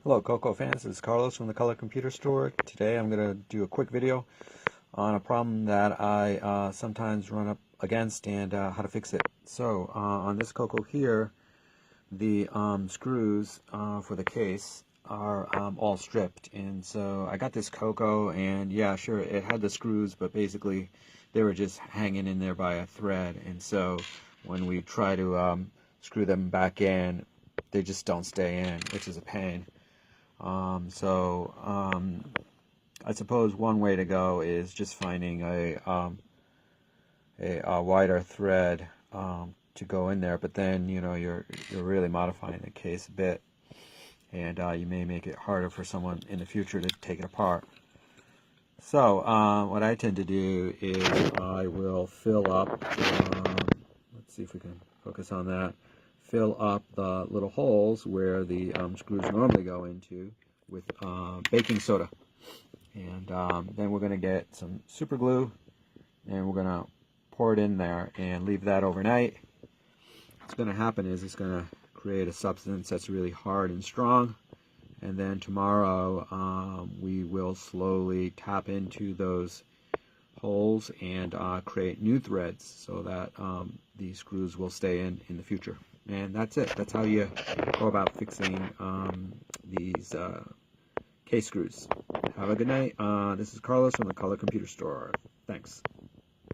Hello CoCo fans, this is Carlos from the Color Computer Store. Today I'm going to do a quick video on a problem that I sometimes run up against and how to fix it. So on this CoCo here, the screws for the case are all stripped, and so I got this CoCo, and yeah, sure, it had the screws, but basically they were just hanging in there by a thread, and so when we try to screw them back in, they just don't stay in, which is a pain. I suppose one way to go is just finding a wider thread to go in there, but then you're really modifying the case a bit, and you may make it harder for someone in the future to take it apart. So what I tend to do is I will fill up, let's see if we can focus on that, fill up the little holes where the screws normally go into with baking soda. And then we're going to get some super glue, and we're going to pour it in there and leave that overnight. What's going to happen is it's going to create a substance that's really hard and strong, and then tomorrow we will slowly tap into those holes and create new threads so that these screws will stay in the future. And that's it. That's how you go about fixing these case screws. Have a good night. This is Carlos from the Color Computer Store. Thanks.